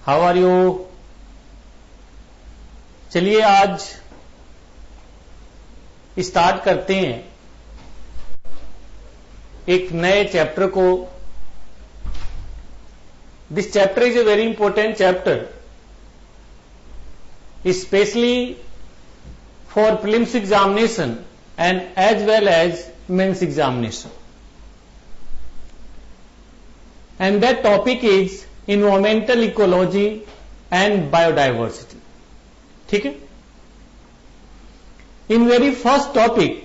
How are you? चलिए आज start करते हैं एक नए चैप्टर को. This chapter is a very important chapter, specially for prelims examination and as well as men's examination. And that topic is environmental ecology and biodiversity. ठीक है? In very first topic,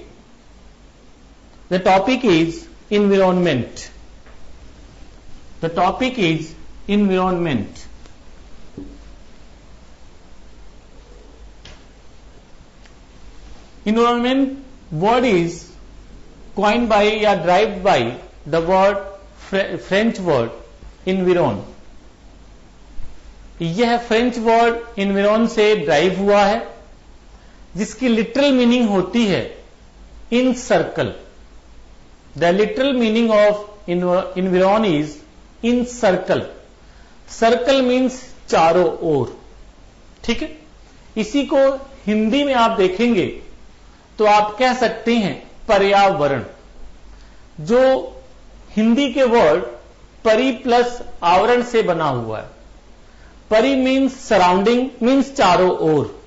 the topic is environment. The topic is environment. Environment word is coined by या derived by the word French word environ. यह French word environ से derive हुआ है, जिसकी literal meaning होती है in circle. The literal meaning of environ is in circle. Circle means चारों ओर. ठीक है? इसी को हिंदी में आप देखेंगे तो आप कह सकते हैं पर्यावरण. जो हिंदी के वर्ड परि प्लस आवरण से बना हुआ है. परि मीन्स सराउंडिंग, मीन्स चारों ओर.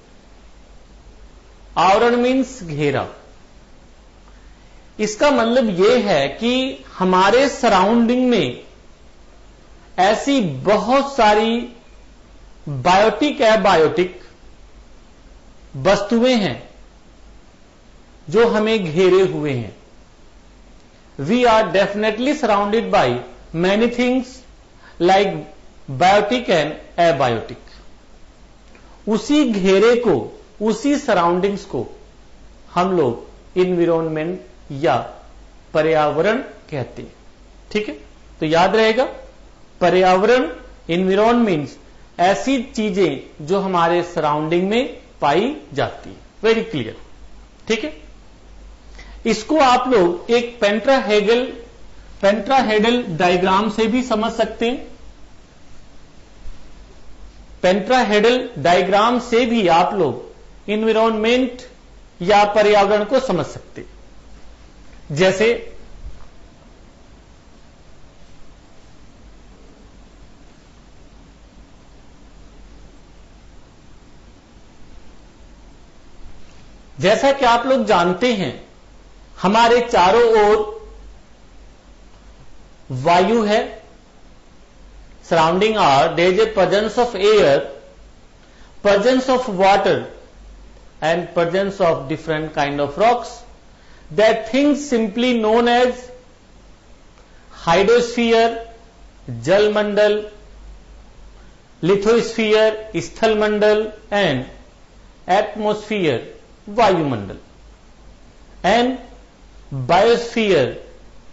आवरण मीन्स घेरा. इसका मतलब यह है कि हमारे सराउंडिंग में ऐसी बहुत सारी बायोटिक एबायोटिक वस्तुएं हैं जो हमें घेरे हुए हैं. We are definitely surrounded by many things like biotic and abiotic. उसी घेरे को, उसी सराउंडिंग्स को हम लोग इन्विरोनमेंट या पर्यावरण कहते हैं. ठीक है? तो याद रहेगा, पर्यावरण इन्विरोन मीन्स ऐसी चीजें जो हमारे सराउंडिंग में पाई जाती है. Very clear. ठीक है? इसको आप लोग एक पेंट्राहेड्रल डायग्राम से भी समझ सकते हैं. पेंट्राहेड्रल डायग्राम से भी आप लोग इन्विरोनमेंट या पर्यावरण को समझ सकते हैं. जैसा कि आप लोग जानते हैं, हमारे चारों ओर वायु है. Surrounding are there is a presence of air, presence of water and presence of different kind of rocks. That things simply known as hydrosphere जल मंडल, लिथोस्फीयर स्थल मंडल एंड एटमोस्फीयर वायुमंडल एंड बायोस्फीयर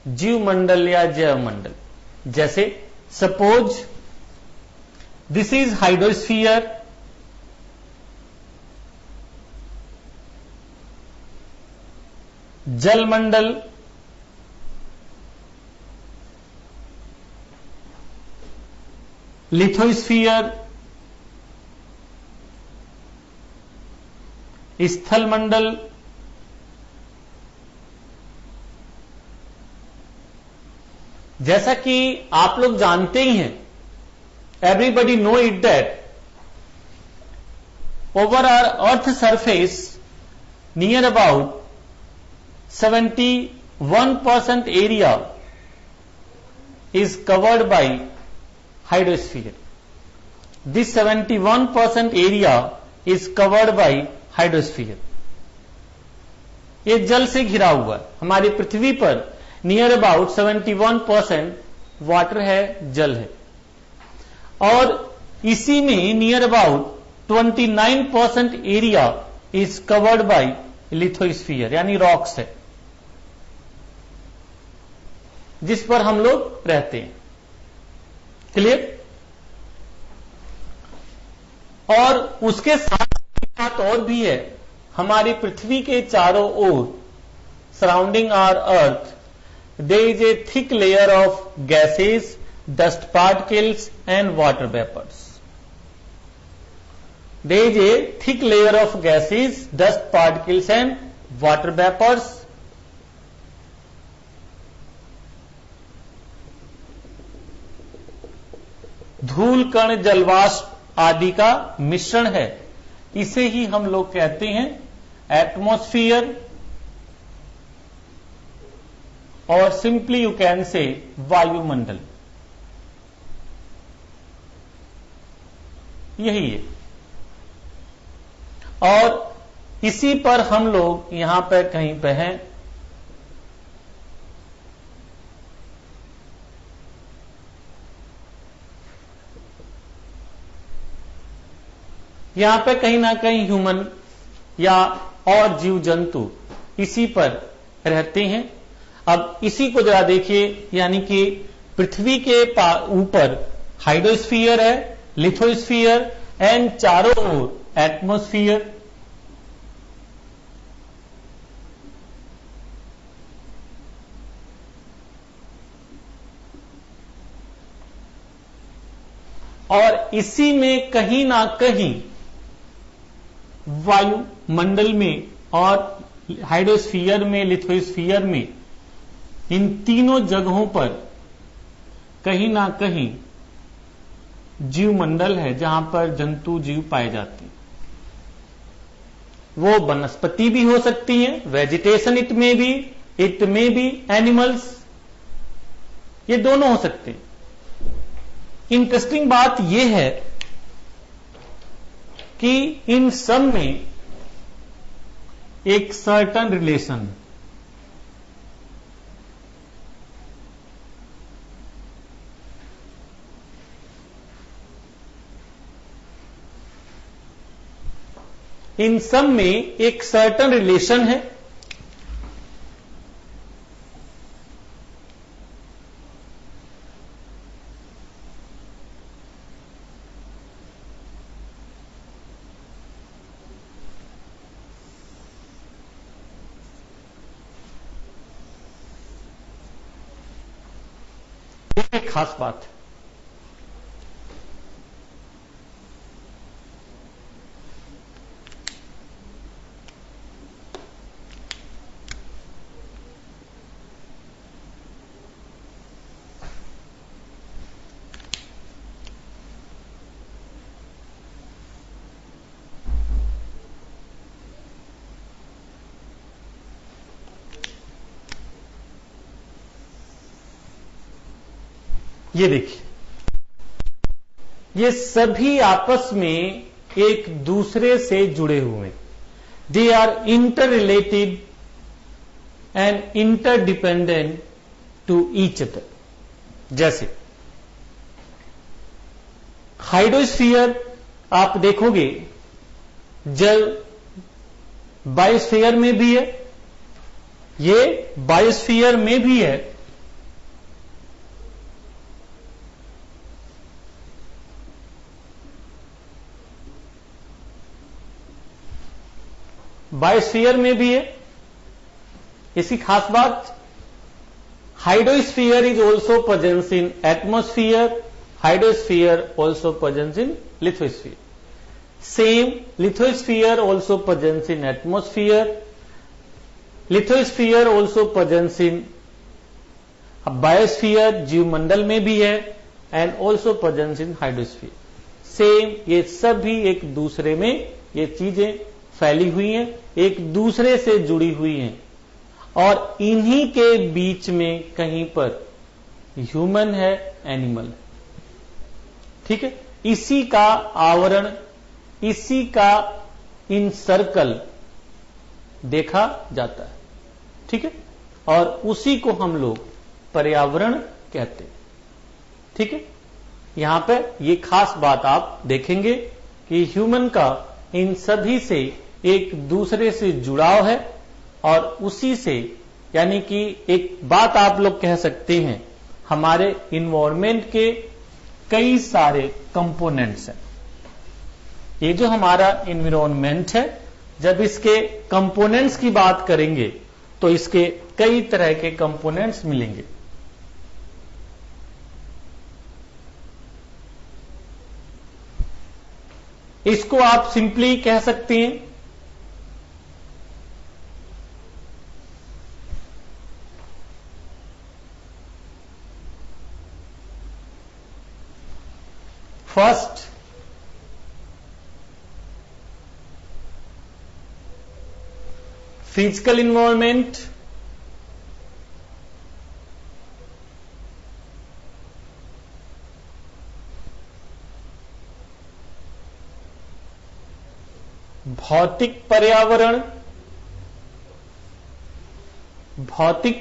जीव मंडल या जैव मंडल. जैसे सपोज दिस इज हाइड्रोस्फीयर, जल मंडल, लिथोस्फीयर, स्थल मंडल, जैसा कि आप लोग जानते ही हैं, everybody know it that over our earth surface near about 71% area is covered by hydrosphere. This 71% area is covered by hydrosphere. ये जल से घिरा हुआ है. हमारी पृथ्वी पर नियर अबाउट 71% वाटर है, जल है, और इसी में near about 29% area is covered by lithosphere यानी रॉक्स है, जिस पर हम लोग रहते हैं. क्लियर? और उसके साथ और भी है. हमारी पृथ्वी के चारों ओर surrounding our earth there is a thick layer of gases, dust particles and water vapors. there is a thick layer of gases, dust particles and water vapors. धूल कण जलवाष्प आदि का मिश्रण है, इसे ही हम लोग कहते हैं एटमॉस्फियर, और सिंपली यू कैन से वायुमंडल। यही है, और इसी पर हम लोग यहां पर कहीं पे हैं यहां पे कहीं ना कहीं ह्यूमन या और जीव जंतु इसी पर रहते हैं। अब इसी को जरा देखिए, यानी कि पृथ्वी के ऊपर हाइड्रोस्फीयर है, लिथोस्फीयर एंड चारों ओर एटमॉस्फियर। और इसी में कहीं ना कहीं वायुमंडल में और हाइड्रोस्फीयर में, लिथोस्फीयर में, इन तीनों जगहों पर कहीं ना कहीं जीवमंडल है जहां पर जंतु जीव पाए जाते हैं। वो वनस्पति भी हो सकती हैं, वेजिटेशन इट में भी एनिमल्स, ये दोनों हो सकते हैं। इंटरेस्टिंग बात यह है कि इन सब में एक सर्टन रिलेशन, इन सब में एक सर्टन रिलेशन है। एक खास बात है, ये देखिए, ये सभी आपस में एक दूसरे से जुड़े हुए हैं। They are interrelated and interdependent to each other. जैसे हाइड्रोस्फीयर आप देखोगे, जल बायोस्फीयर में भी है, ये बायोस्फीयर में भी है। बायोस्फीयर में भी है। इसकी खास बात, hydrosphere is also presence in atmosphere, hydrosphere also presence in lithosphere. Same, lithosphere also presence in atmosphere, lithosphere also presence in biosphere, जीवमंडल में भी है, and also presence in hydrosphere. Same, ये सभी एक दूसरे में ये चीजें फैली हुई हैं, एक दूसरे से जुड़ी हुई हैं, और इन्हीं के बीच में कहीं पर ह्यूमन है, एनिमल है। ठीक है, इसी का आवरण, इसी का इन सर्कल देखा जाता है। ठीक है, और उसी को हम लोग पर्यावरण कहते हैं। ठीक है, यहां पे ये खास बात आप देखेंगे कि ह्यूमन का इन सभी से एक दूसरे से जुड़ाव है, और उसी से, यानी कि एक बात आप लोग कह सकते हैं, हमारे इन्वायरमेंट के कई सारे कंपोनेंट्स हैं। ये जो हमारा इन्वायरमेंट है, जब इसके कंपोनेंट्स की बात करेंगे तो इसके कई तरह के कंपोनेंट्स मिलेंगे। इसको आप सिंपली कह सकते हैं फर्स्ट फिजिकल इन्वायरमेंट, भौतिक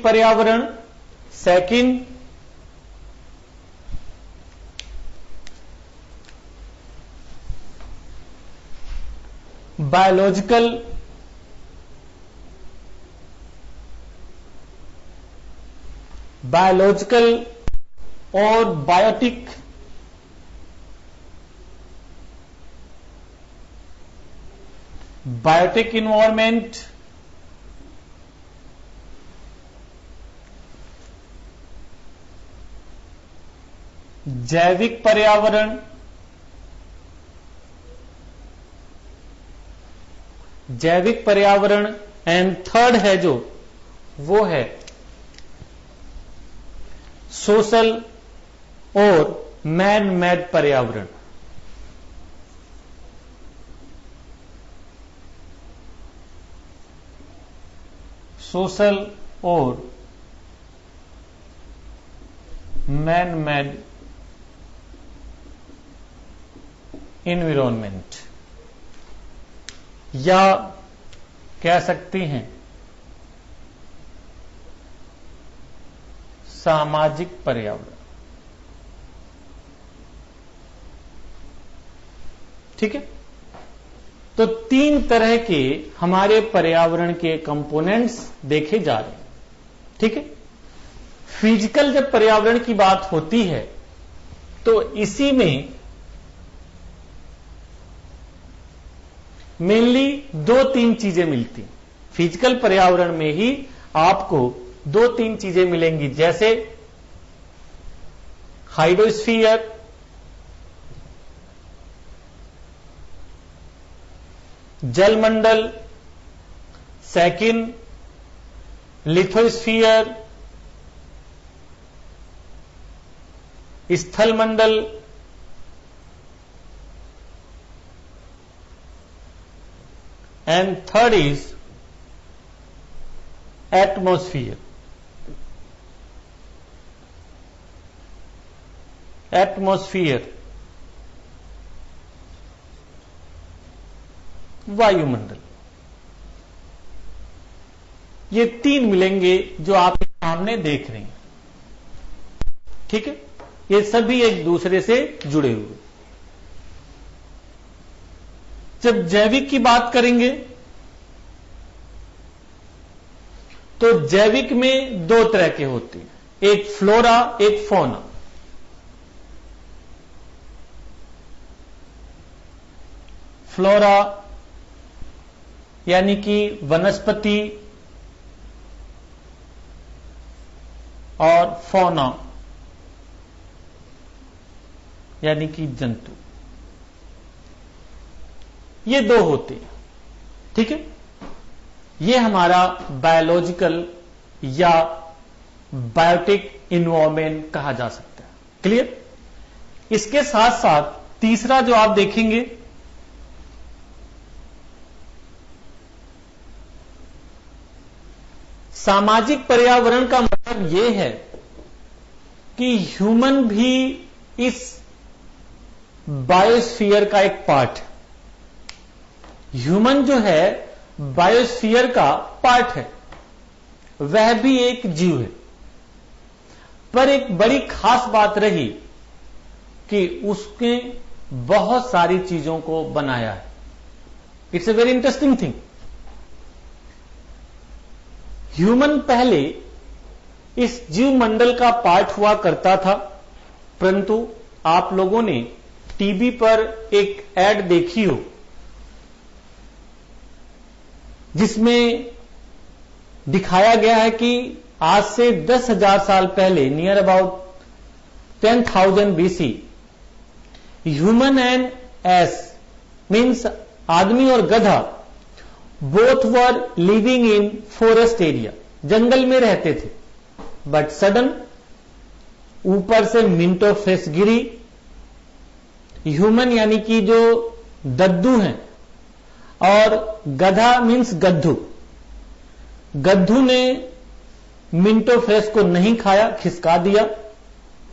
पर्यावरण सेकंड, बायोलॉजिकल और बायोटिक, इन्वायरमेंट, जैविक पर्यावरण एंड थर्ड है जो वो है सोशल और मैन मेड पर्यावरण। सोशल और मैन मेड एनवायरनमेंट, या कह सकती हैं सामाजिक पर्यावरण। ठीक है, तो तीन तरह के हमारे पर्यावरण के कंपोनेंट्स देखे जा रहे हैं। ठीक है, फिजिकल जब पर्यावरण की बात होती है तो इसी में मेनली दो तीन चीजें मिलती हैं। फिजिकल पर्यावरण में ही आपको दो तीन चीजें मिलेंगी, जैसे हाइड्रोस्फीयर, जलमंडल, सेकंड लिथोस्फीयर, स्थल मंडल, एंड थर्ड इज एटमॉस्फियर। वायुमंडल। ये तीन मिलेंगे जो आप सामने देख रहे हैं। ठीक है, ये सभी एक दूसरे से जुड़े हुए। जब जैविक की बात करेंगे तो जैविक में दो तरह के होते हैं, एक फ्लोरा एक फौना। फ्लोरा यानी कि वनस्पति और फौना यानी कि जंतु, ये दो होते हैं। ठीक है, ये हमारा बायोलॉजिकल या बायोटिक इन्वायरमेंट कहा जा सकता है। क्लियर? इसके साथ साथ तीसरा जो आप देखेंगे सामाजिक पर्यावरण का मतलब यह है कि ह्यूमन भी इस बायोस्फीयर का एक पार्ट है। ह्यूमन जो है बायोस्फीयर का पार्ट है, वह भी एक जीव है। पर एक बड़ी खास बात रही कि उसने बहुत सारी चीजों को बनाया है। It's a very interesting thing. Human पहले इस जीव मंडल का पार्ट हुआ करता था, परंतु आप लोगों ने टीवी पर एक एड देखी हो जिसमें दिखाया गया है कि आज से 10,000 साल पहले, near about 10,000 BC, human and ass means आदमी और गधा both were living in forest area, जंगल में रहते थे, बट सडन ऊपर से मिंटो फेस गिरी। ह्यूमन यानी कि जो दद्दू हैं और गधा मीन्स गद्दू, गद्दू ने मिंटो फ्रेश को नहीं खाया, खिसका दिया,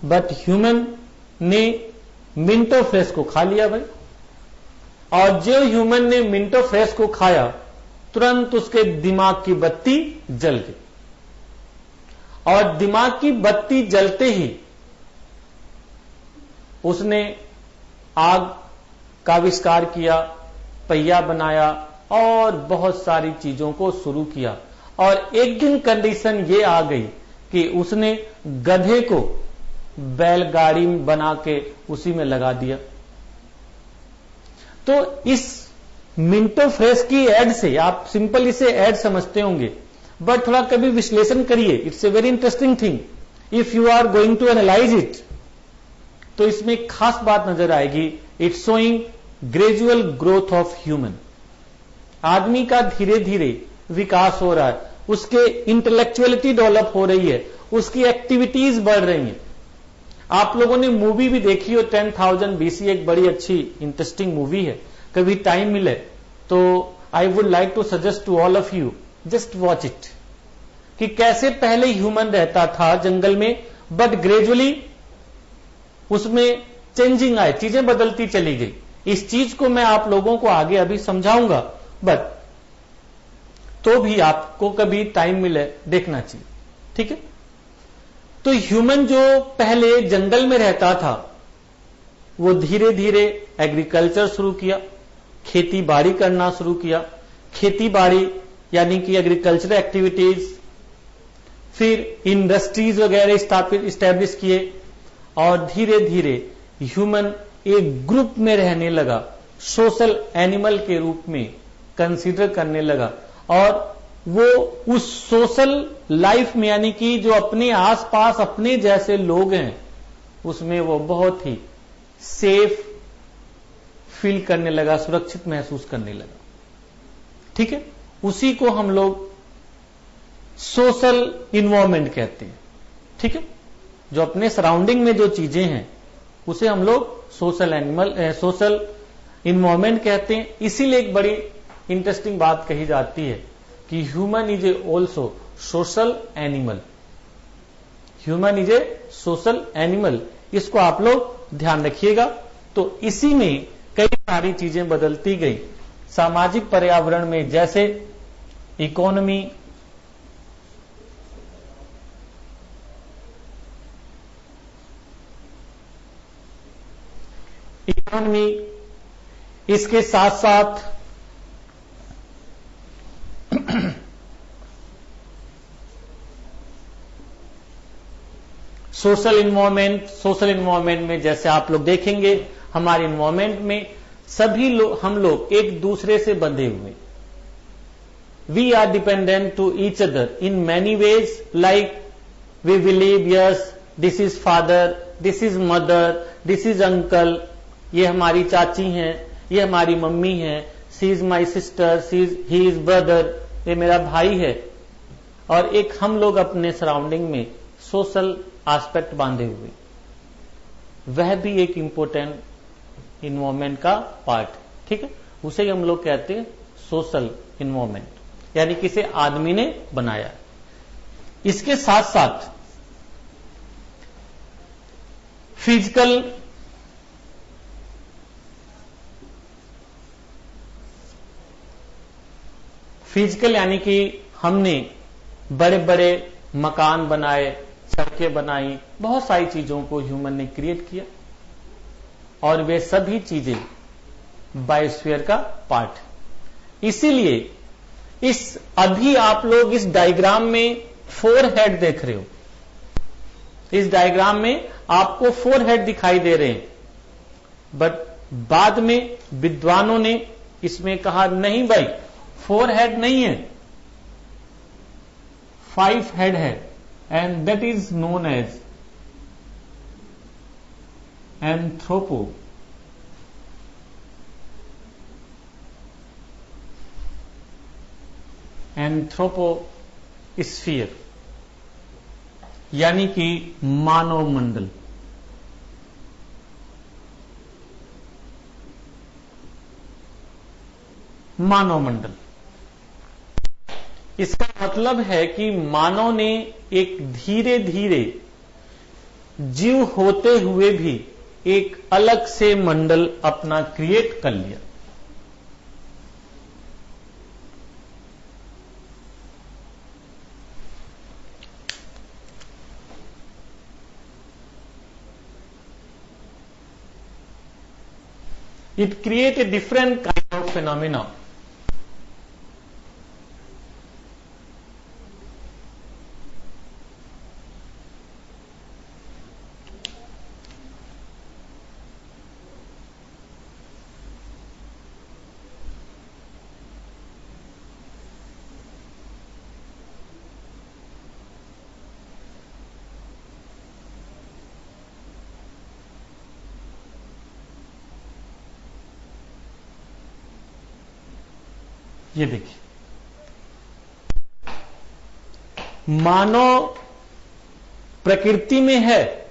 बट ह्यूमन ने मिंटो फ्रेश को खा लिया भाई। और जो ह्यूमन ने मिंटो फ्रेश को खाया तुरंत उसके दिमाग की बत्ती जल गई, और दिमाग की बत्ती जलते ही उसने आग का आविष्कार किया, पहिया बनाया और बहुत सारी चीजों को शुरू किया। और एक दिन कंडीशन ये आ गई कि उसने गधे को बैलगाड़ी बना के उसी में लगा दिया। तो इस मिंटो फ्रेश की एड से आप सिंपल इसे एड समझते होंगे, बट थोड़ा कभी विश्लेषण करिए, it's a very interesting thing if you are going to analyse it. तो इसमें एक खास बात नजर आएगी, it's showing gradual growth of human. आदमी का धीरे धीरे विकास हो रहा है, उसके इंटेलेक्चुअलिटी डेवलप हो रही है, उसकी एक्टिविटीज बढ़ रही हैं। आप लोगों ने मूवी भी देखी हो 10,000 BC, एक बड़ी अच्छी इंटरेस्टिंग मूवी है, कभी टाइम मिले तो I would like to suggest to all of you just watch it, कि कैसे पहले ह्यूमन रहता था जंगल में, बट ग्रेजुअली उसमें चेंजिंग आए, चीजें बदलती चली गई। इस चीज को मैं आप लोगों को आगे अभी समझाऊंगा, बट तो भी आपको कभी टाइम मिले देखना चाहिए, ठीक है। तो ह्यूमन जो पहले जंगल में रहता था वो धीरे धीरे एग्रीकल्चर शुरू किया, खेती बाड़ी करना शुरू किया, खेती बाड़ी यानी कि एग्रीकल्चर एक्टिविटीज, फिर इंडस्ट्रीज वगैरह स्टैब्लिश किए, और धीरे धीरे ह्यूमन एक ग्रुप में रहने लगा, सोशल एनिमल के रूप में कंसीडर करने लगा, और वो उस सोशल लाइफ में यानी कि जो अपने आसपास अपने जैसे लोग हैं उसमें वो बहुत ही सेफ फील करने लगा, सुरक्षित महसूस करने लगा, ठीक है। उसी को हम लोग सोशल इन्वायरमेंट कहते हैं, ठीक है। जो अपने सराउंडिंग में जो चीजें हैं उसे हम लोग सोशल इन्वायरमेंट कहते हैं। इसीलिए एक बड़ी इंटरेस्टिंग बात कही जाती है कि human is A also social animal, human is A social animal. इसको आप लोग ध्यान रखिएगा। तो इसी में कई सारी चीजें बदलती गई सामाजिक पर्यावरण में, जैसे इकोनॉमी, इसके साथ साथ सोशल इन्वायरमेंट में जैसे आप लोग देखेंगे हमारे इन्वायरमेंट में सभी लोग, हम लोग एक दूसरे से बंधे हुए, we are dependent to each other in many ways, like we believe yes this is father, this is mother, this is uncle, ये हमारी चाची हैं, ये हमारी मम्मी है, she is my sister, he is brother, ये मेरा भाई है। और एक हम लोग अपने सराउंडिंग में सोशल एस्पेक्ट बांधे हुए, वह भी एक इंपॉर्टेंट इन्वायरमेंट का पार्ट, ठीक है। उसे हम लोग कहते हैं सोशल इन्वायरमेंट, यानी किसी आदमी ने बनाया। इसके साथ साथ फिजिकल यानी कि हमने बड़े बड़े मकान बनाए, सड़कें बनाई, बहुत सारी चीजों को ह्यूमन ने क्रिएट किया, और वे सभी चीजें बायोस्फीयर का पार्ट। इसीलिए इस अभी आप लोग इस डायग्राम में 4 हेड देख रहे हो, इस डायग्राम में आपको 4 हेड दिखाई दे रहे हैं, बट बाद में विद्वानों ने इसमें कहा नहीं भाई 4 हेड नहीं है, 5 हेड है, and that is known as anthroposphere यानी कि मानव मंडल। मानव मंडल, इसका मतलब है कि मानव ने एक धीरे धीरे जीव होते हुए भी एक अलग से मंडल अपना क्रिएट कर लिया। It create a different kind of phenomena. ये देखिए, मानव प्रकृति में है,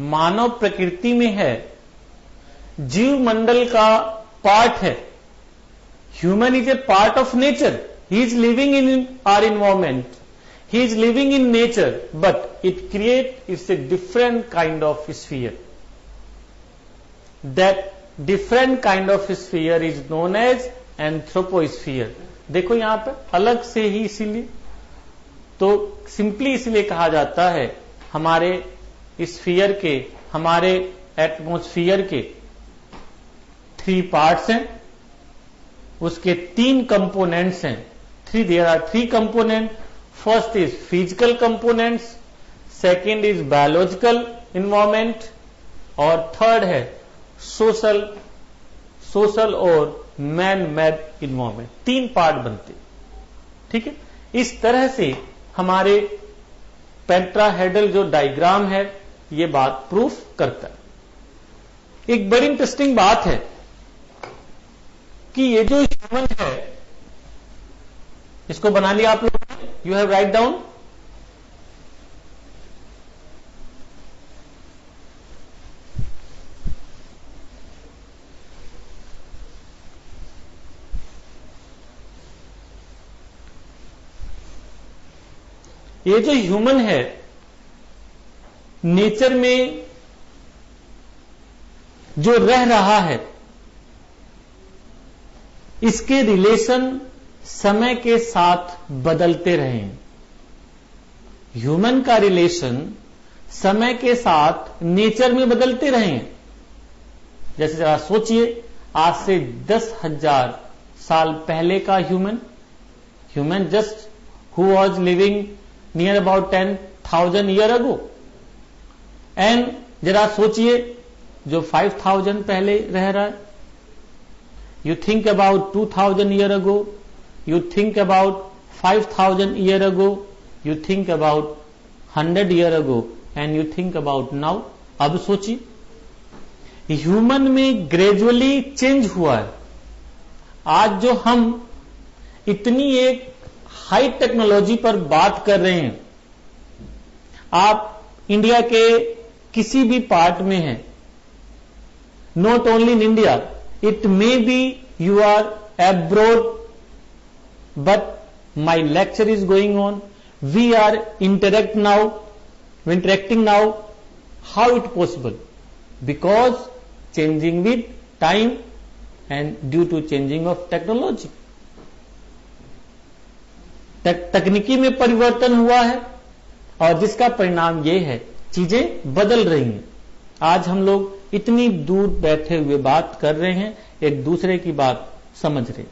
मानव प्रकृति में है, जीव मंडल का पार्ट है। Human is a part of nature, he is living in our environment, he is living in nature, but it create its a different kind of sphere. That different kind of sphere is known as anthroposphere. देखो यहां पे अलग से ही, इसीलिए तो simply इसलिए कहा जाता है हमारे स्फीयर के, हमारे एटमॉस्फेयर के 3 पार्ट्स हैं, उसके 3 कंपोनेंट्स हैं। There are 3 component. First is physical components, second is biological environment, और थर्ड है सोशल और मैन मेड इन्वायरमेंट। 3 पार्ट बनते, ठीक है। इस तरह से हमारे पेंट्राहेड्रल जो डायग्राम है ये बात प्रूफ करता है। एक बड़ी इंटरेस्टिंग बात है कि ये जो ह्यूमन है, इसको बना लिया आप लोगों ने, यू हैव राइट डाउन। ये जो ह्यूमन है नेचर में जो रह रहा है, इसके रिलेशन समय के साथ बदलते रहे हैं। ह्यूमन का रिलेशन समय के साथ नेचर में बदलते रहे हैं। जैसे जरा सोचिए, आज से 10,000 साल पहले का human just who was living near about 10,000 year ago, and जरा सोचिए जो 5,000 पहले रह रहा है। You think about 2,000 year ago, you think about 5,000 year ago, you think about 100 year ago, and you think about now. अब सोचिए, ह्यूमन में ग्रेजुअली चेंज हुआ है। आज जो हम इतनी एक हाई टेक्नोलॉजी पर बात कर रहे हैं, आप इंडिया के किसी भी पार्ट में हैं, not only in India, it may be you are abroad, but my lecture is going on, we are interacting now. How it possible? Because changing with time and due to changing of technology. तकनीकी में परिवर्तन हुआ है और जिसका परिणाम यह है चीजें बदल रही हैं। आज हम लोग इतनी दूर बैठे हुए बात कर रहे हैं, एक दूसरे की बात समझ रहे हैं।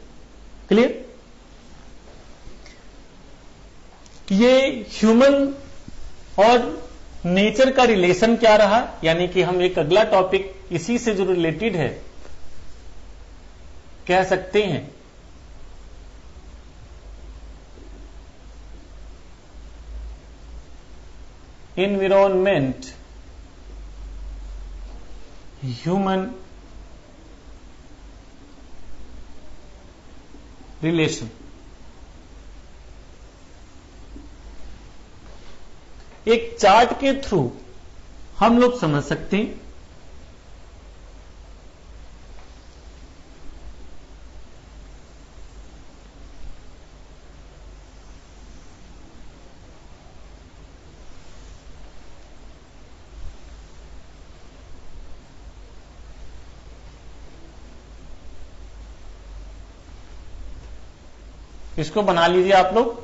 क्लियर? ये ह्यूमन और नेचर का रिलेशन क्या रहा, यानी कि हम एक अगला टॉपिक इसी से जो रिलेटेड है कह सकते हैं एनवायरनमेंट ह्यूमन रिलेशन। एक चार्ट के थ्रू हम लोग समझ सकते हैं। इसको बना लीजिए आप लोग।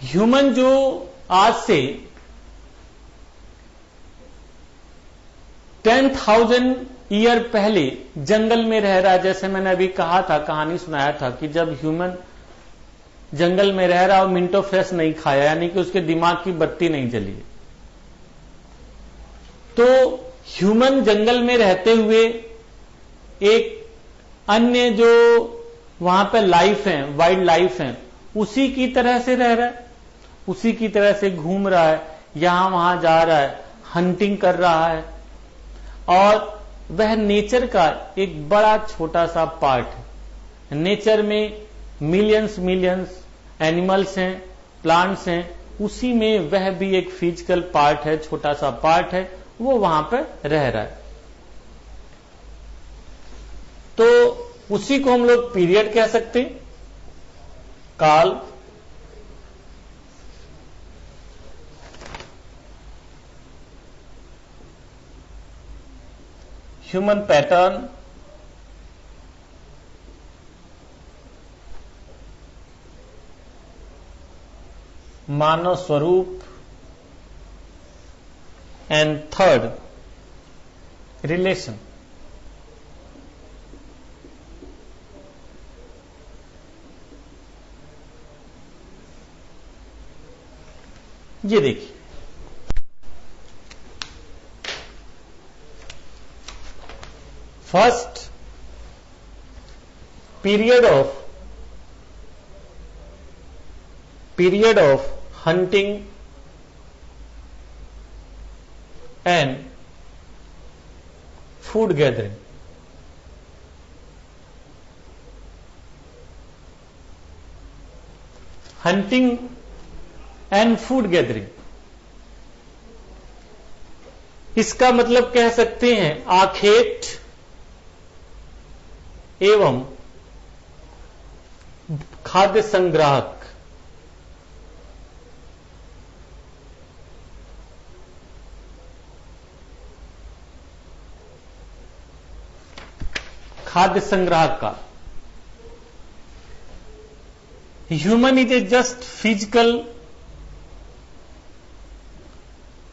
ह्यूमन जो आज से 10,000 ईयर पहले जंगल में रह रहा है, जैसे मैंने अभी कहा था, कहानी सुनाया था कि जब ह्यूमन जंगल में रह रहा और मिंटो फ्रेश नहीं खाया, यानी कि उसके दिमाग की बत्ती नहीं जली, तो ह्यूमन जंगल में रहते हुए एक अन्य जो वहां पे लाइफ है, वाइल्ड लाइफ है, उसी की तरह से रह रहा है, उसी की तरह से घूम रहा है, यहां वहां जा रहा है, हंटिंग कर रहा है, और वह नेचर का एक बड़ा छोटा सा पार्ट है। नेचर में मिलियंस एनिमल्स हैं, प्लांट्स हैं, उसी में वह भी एक फिजिकल पार्ट है, छोटा सा पार्ट है, वो वहां पर रह रहा है। तो उसी को हम लोग पीरियड कह सकते हैं, काल। ह्यूमन पैटर्न, मानव स्वरूप, एंड थर्ड रिलेशन। ये देखिए, first period of hunting and food gathering. Hunting and food gathering, इसका मतलब कह सकते हैं आखेट एवं खाद्य संग्राहक। खाद्य संग्राहक का human is A just physical,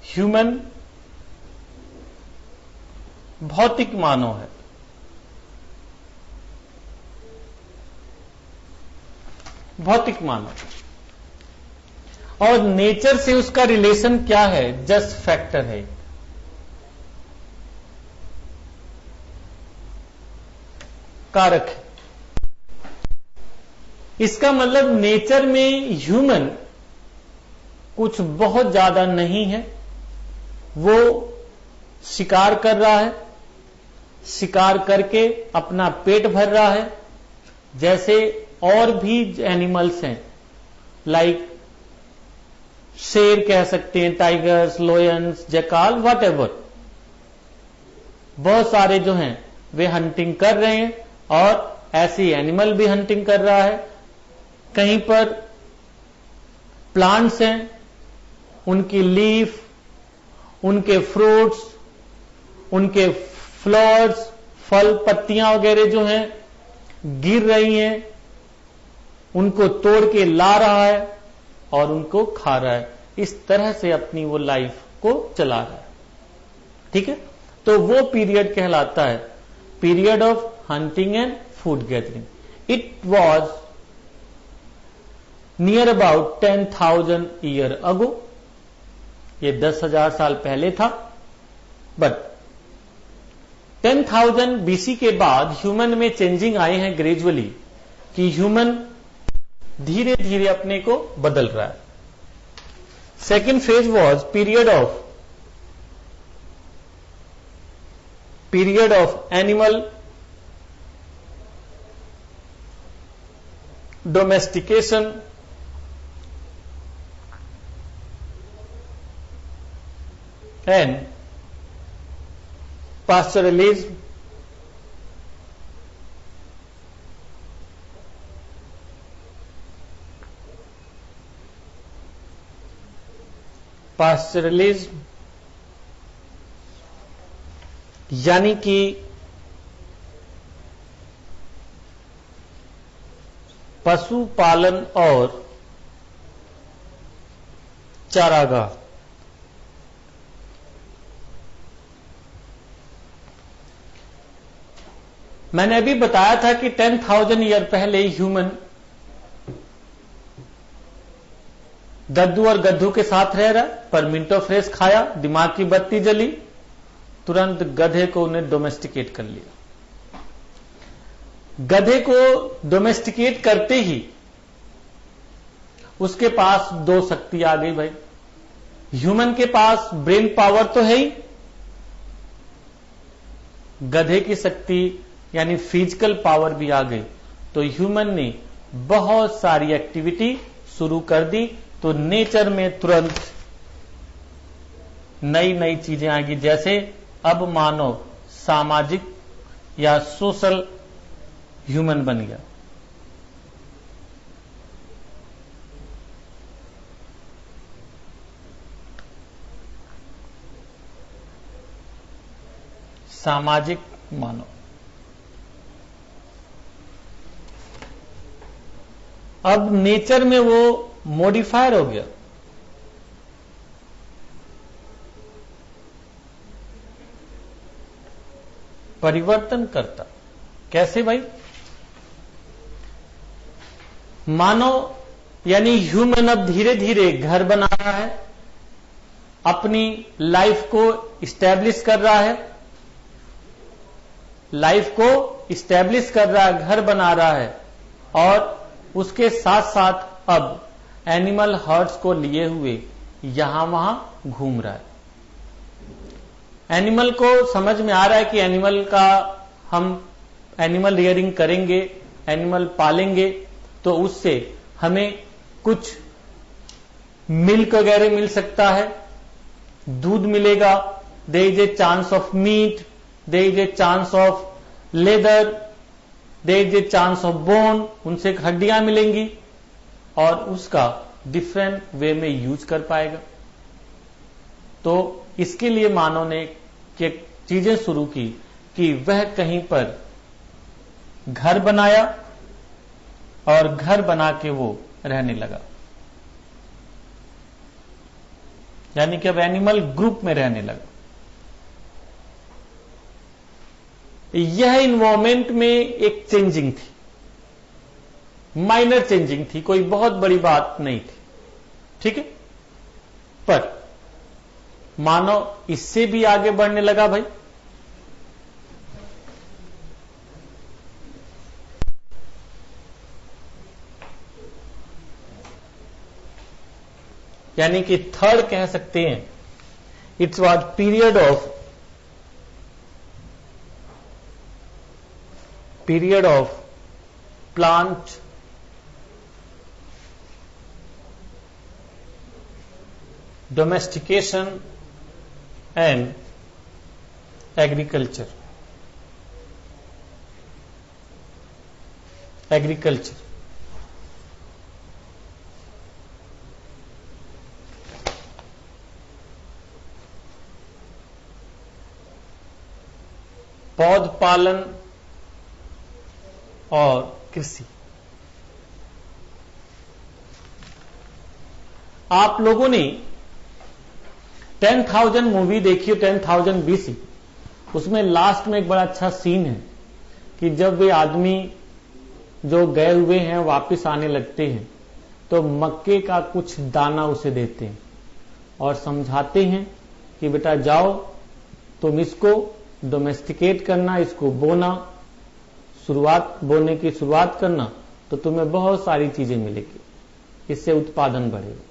human भौतिक मानव है, भौतिक मानव, और नेचर से उसका रिलेशन क्या है? जस्ट फैक्टर है, कारक है। इसका मतलब नेचर में ह्यूमन कुछ बहुत ज्यादा नहीं है, वो शिकार कर रहा है, शिकार करके अपना पेट भर रहा है, जैसे और भी एनिमल्स हैं, लाइक शेर कह सकते हैं, टाइगर्स, लोयंस, जैकाल, व्हाटएवर, बहुत सारे जो हैं वे हंटिंग कर रहे हैं, और ऐसी एनिमल भी हंटिंग कर रहा है। कहीं पर प्लांट्स हैं, उनकी लीफ, उनके फ्रूट्स, उनके फ्लावर्स, फल, पत्तियां वगैरह जो हैं गिर रही हैं, उनको तोड़ के ला रहा है और उनको खा रहा है। इस तरह से अपनी वो लाइफ को चला रहा है। ठीक है, तो वो पीरियड कहलाता है period of hunting and food gathering. It was near about 10,000 year ago, ये 10,000 साल पहले था। बट 10,000 बीसी के बाद ह्यूमन में चेंजिंग आए हैं ग्रेजुअली, कि ह्यूमन धीरे धीरे अपने को बदल रहा है। Second phase was period of animal domestication and pastoralism pastoralism यानी कि पशुपालन और चारागाह। मैंने अभी बताया था कि 10,000 ईयर पहले ह्यूमन दद्दू और गद्दू के साथ रह रहा, पर मिंटो फ्रेश खाया, दिमाग की बत्ती जली, तुरंत गधे को उन्हें डोमेस्टिकेट कर लिया। गधे को डोमेस्टिकेट करते ही उसके पास दो शक्ति आ गई भाई। ह्यूमन के पास ब्रेन पावर तो है ही, गधे की शक्ति यानी फिजिकल पावर भी आ गई। तो ह्यूमन ने बहुत सारी एक्टिविटी शुरू कर दी, तो नेचर में तुरंत नई नई चीजें आएंगी। जैसे अब मानव सामाजिक या सोशल ह्यूमन बन गया। सामाजिक मानव। अब नेचर में वो मॉडिफायर हो गया। परिवर्तन करता कैसे भाई? मानव यानी ह्यूमन अब धीरे धीरे घर बना रहा है, अपनी लाइफ को इस्टेब्लिश कर रहा है, लाइफ को इस्टेब्लिश कर रहा है, घर बना रहा है, और उसके साथ साथ अब एनिमल हर्ड्स को लिए हुए यहां वहां घूम रहा है। एनिमल को समझ में आ रहा है कि एनिमल का हम एनिमल रियरिंग करेंगे, एनिमल पालेंगे, तो उससे हमें कुछ मिल्क वगैरह मिल सकता है, दूध मिलेगा, there is a chance of meat, there is a chance of leather, there is a chance of bone, उनसे हड्डियां मिलेंगी और उसका डिफरेंट वे में यूज कर पाएगा। तो इसके लिए मानव ने चीजें शुरू की कि वह कहीं पर घर बनाया और घर बना के वो रहने लगा, यानी कि अब एनिमल ग्रुप में रहने लगा। यह इन्वायरमेंट में एक चेंजिंग थी, माइनर चेंजिंग थी, कोई बहुत बड़ी बात नहीं थी, ठीक है। पर मानव इससे भी आगे बढ़ने लगा भाई। यानी कि थर्ड कह सकते हैं, it's was period of plant domestication and agriculture. पौध पालन और कृषि। आप लोगों ने 10,000 मूवी देखी, 10,000 BC, उसमें लास्ट में एक बड़ा अच्छा सीन है कि जब वे आदमी जो गए हुए हैं वापस आने लगते हैं तो मक्के का कुछ दाना उसे देते हैं और समझाते हैं कि बेटा जाओ, तुम इसको डोमेस्टिकेट करना, इसको बोना, बोने की शुरुआत करना, तो तुम्हें बहुत सारी चीजें मिलेगी, इससे उत्पादन बढ़ेगा।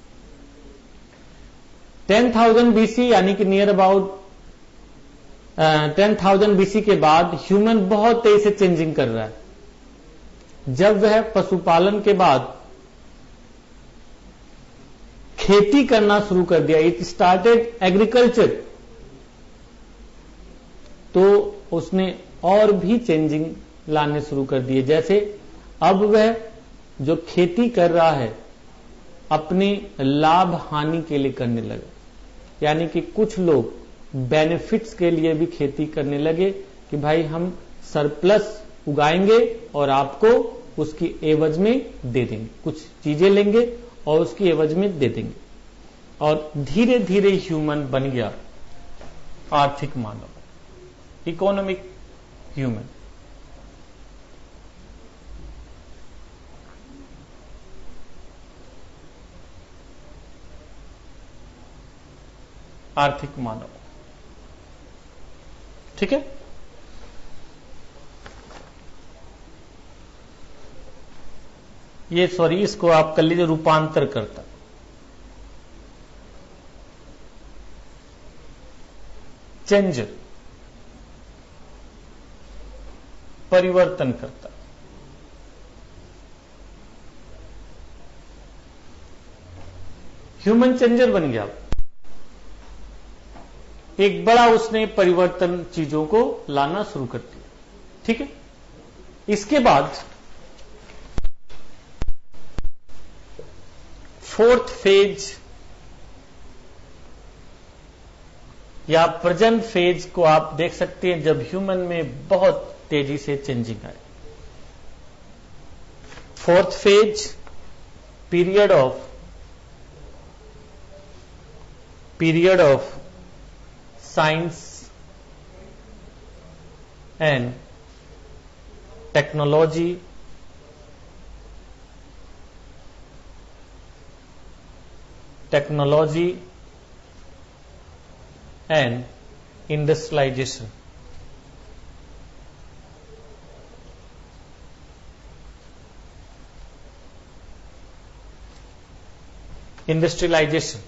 10,000 BC यानी कि नियर अबाउट 10,000 BC के बाद ह्यूमन बहुत तेजी से चेंजिंग कर रहा है। जब वह पशुपालन के बाद खेती करना शुरू कर दिया, इट स्टार्टेड एग्रीकल्चर, तो उसने और भी चेंजिंग लाने शुरू कर दिए। जैसे अब वह जो खेती कर रहा है अपनी लाभ हानि के लिए करने लगे, यानी कि कुछ लोग बेनिफिट्स के लिए भी खेती करने लगे कि भाई हम सरप्लस उगाएंगे और आपको उसकी एवज में दे देंगे, कुछ चीजें लेंगे और उसकी एवज में दे देंगे। और धीरे धीरे ह्यूमन बन गया आर्थिक मानव, इकोनॉमिक ह्यूमन। आर्थिक मानव, ठीक है। ये सॉरी, इसको आप कर लीजिए रूपांतर करता, चेंज, परिवर्तन करता। ह्यूमन चेंजर बन गया, एक बड़ा उसने परिवर्तन चीजों को लाना शुरू कर दिया, ठीक है। इसके बाद फोर्थ फेज या प्रेजेंट फेज को आप देख सकते हैं, जब ह्यूमन में बहुत तेजी से चेंजिंग आए। Fourth phase, period of science and technology, and industrialization. Industrialisation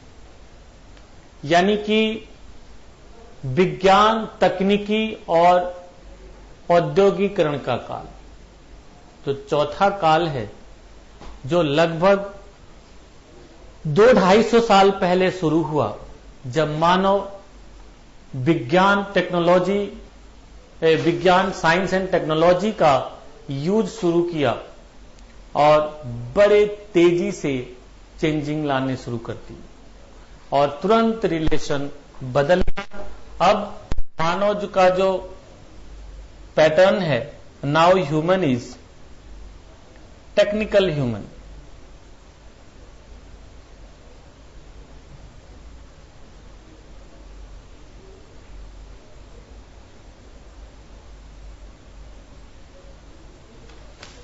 यानी कि विज्ञान, तकनीकी और औद्योगिकरण का काल। तो चौथा काल है जो लगभग 200-250 साल पहले शुरू हुआ, जब मानव विज्ञान, साइंस एंड टेक्नोलॉजी का यूज शुरू किया और बड़े तेजी से चेंजिंग लाने शुरू कर दी और तुरंत रिलेशन बदल गया। अब मानव का जो पैटर्न है, now human is technical human.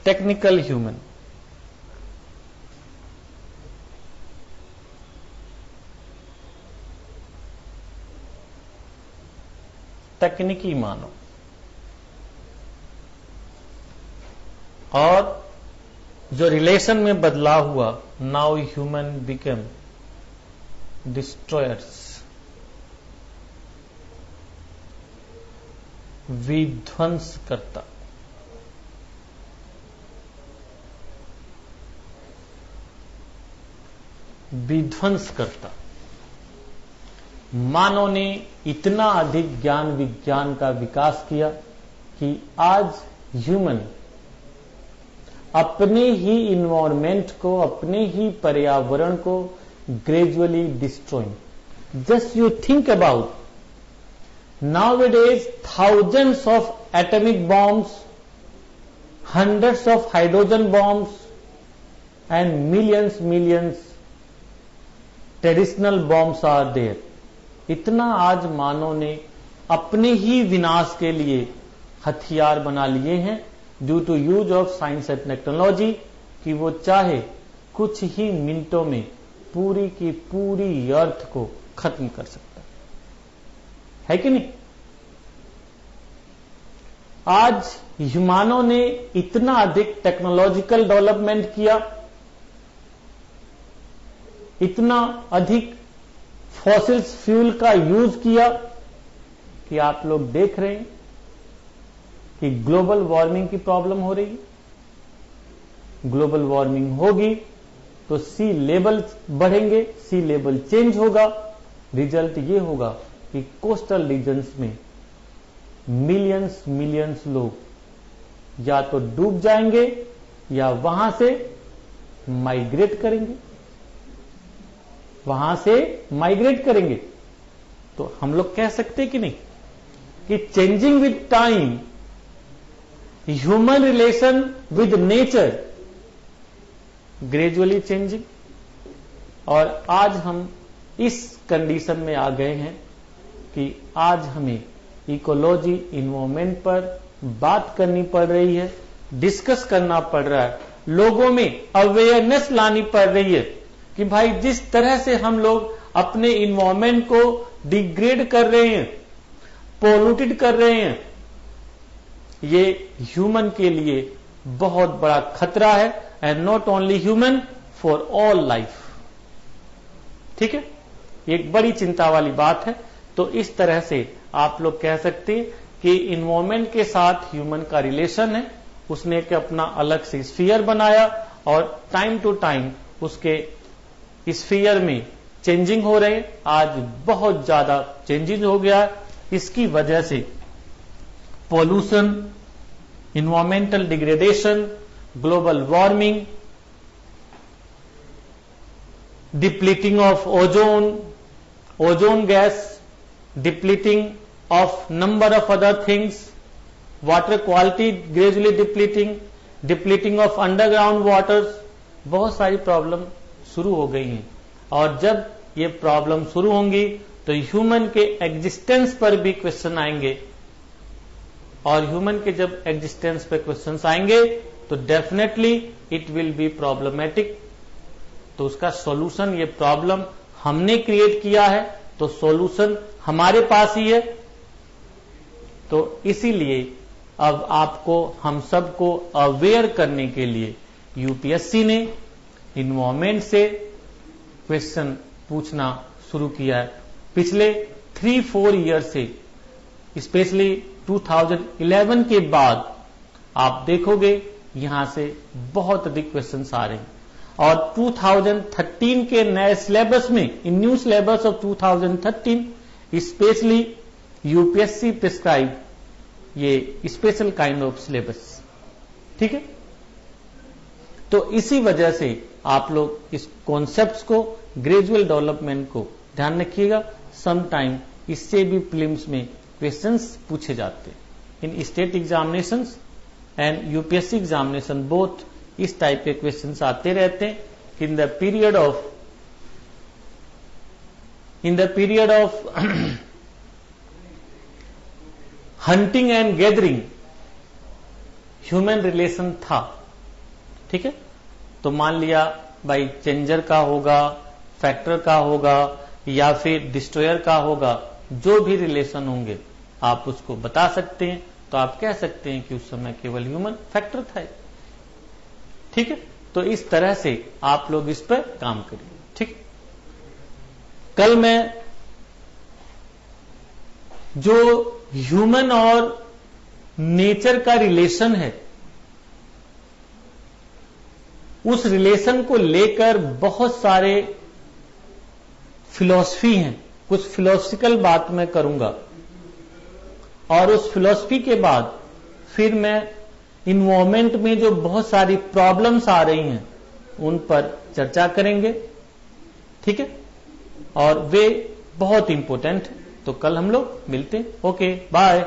Technical human, तकनीकी मानव। और जो रिलेशन में बदलाव हुआ, नाउ ह्यूमन बिकम डिस्ट्रॉयर्स, विध्वंस करता। विध्वंस करता। मानव ने इतना अधिक ज्ञान विज्ञान का विकास किया कि आज ह्यूमन अपने ही इन्वायरमेंट को, अपने ही पर्यावरण को gradually destroying. Just you think about nowadays thousands of atomic bombs, hundreds of hydrogen bombs and millions traditional bombs are there. इतना आज मानव ने अपने ही विनाश के लिए हथियार बना लिए हैं due to use of science and technology, कि वो चाहे कुछ ही मिनटों में पूरी की पूरी अर्थ को खत्म कर सकता है कि नहीं। आज ह्यूमनों ने इतना अधिक टेक्नोलॉजिकल डेवलपमेंट किया, इतना अधिक फॉसिल्स फ्यूल का यूज किया कि आप लोग देख रहे हैं कि ग्लोबल वार्मिंग की प्रॉब्लम हो रही है। ग्लोबल वार्मिंग होगी तो सी लेवल बढ़ेंगे, सी लेवल चेंज होगा। रिजल्ट ये होगा कि कोस्टल रीजन्स में मिलियंस लोग या तो डूब जाएंगे या वहां से माइग्रेट करेंगे। तो हम लोग कह सकते कि नहीं कि changing with time human relation with nature gradually changing. और आज हम इस कंडीशन में आ गए हैं कि आज हमें इकोलॉजी इन्वायरमेंट पर बात करनी पड़ रही है, डिस्कस करना पड़ रहा है, लोगों में अवेयरनेस लानी पड़ रही है कि भाई जिस तरह से हम लोग अपने इन्वायरमेंट को डिग्रेड कर रहे हैं, पोल्यूटेड कर रहे हैं, ये ह्यूमन के लिए बहुत बड़ा खतरा है। And not only human, for all life. ठीक है, एक बड़ी चिंता वाली बात है। तो इस तरह से आप लोग कह सकते हैं कि इन्वायरमेंट के साथ ह्यूमन का रिलेशन है। उसने एक अपना अलग से स्फीयर बनाया और टाइम टू टाइम उसके स्फीयर में चेंजिंग हो रहे। आज बहुत ज्यादा चेंजिंग हो गया है। इसकी वजह से pollution, environmental degradation, global warming, depleting of ozone gas, depleting of number of other things, water quality gradually depleting of underground waters, बहुत सारी प्रॉब्लम शुरू हो गई हैं। और जब ये प्रॉब्लम शुरू होंगी तो ह्यूमन के एग्जिस्टेंस पर भी क्वेश्चन आएंगे। और ह्यूमन के जब एग्जिस्टेंस पर क्वेश्चंस आएंगे तो definitely it will be problematic. तो उसका सॉल्यूशन, ये प्रॉब्लम हमने क्रिएट किया है तो सॉल्यूशन हमारे पास ही है। तो इसीलिए अब आपको, हम सबको अवेयर करने के लिए यूपीएससी ने इन्वायरमेंट से क्वेश्चन पूछना शुरू किया है। पिछले 3-4 ईयर से, स्पेशली 2011 के बाद आप देखोगे यहां से बहुत अधिक क्वेश्चंस आ रहे हैं। और 2013 के नए सिलेबस में, in new syllabus of 2013, specially UPSC prescribe ये स्पेशल काइंड ऑफ सिलेबस। ठीक है, तो इसी वजह से आप लोग इस कॉन्सेप्ट्स को, ग्रेजुअल डेवलपमेंट को ध्यान रखिएगा। सम टाइम इससे भी प्रीलिम्स में क्वेश्चंस पूछे जाते हैं। इन state examinations and UPSC examination both इस टाइप के क्वेश्चंस आते रहते हैं। In the period of hunting and gathering human relation था। ठीक है, तो मान लिया भाई चेंजर का होगा, फैक्टर का होगा या फिर डिस्ट्रॉयर का होगा, जो भी रिलेशन होंगे आप उसको बता सकते हैं। तो आप कह सकते हैं कि उस समय केवल ह्यूमन फैक्टर था। ठीक है, तो इस तरह से आप लोग इस पर काम करिए। ठीक, कल मैं जो ह्यूमन और नेचर का रिलेशन है, उस रिलेशन को लेकर बहुत सारे फिलॉसफी हैं, कुछ फिलॉसफिकल बात मैं करूंगा। और उस फिलॉसफी के बाद फिर मैं इन्वायरमेंट में जो बहुत सारी प्रॉब्लम्स आ रही हैं उन पर चर्चा करेंगे। ठीक है, और वे बहुत इंपॉर्टेंट है। तो कल हम लोग मिलते हैं। Okay, bye.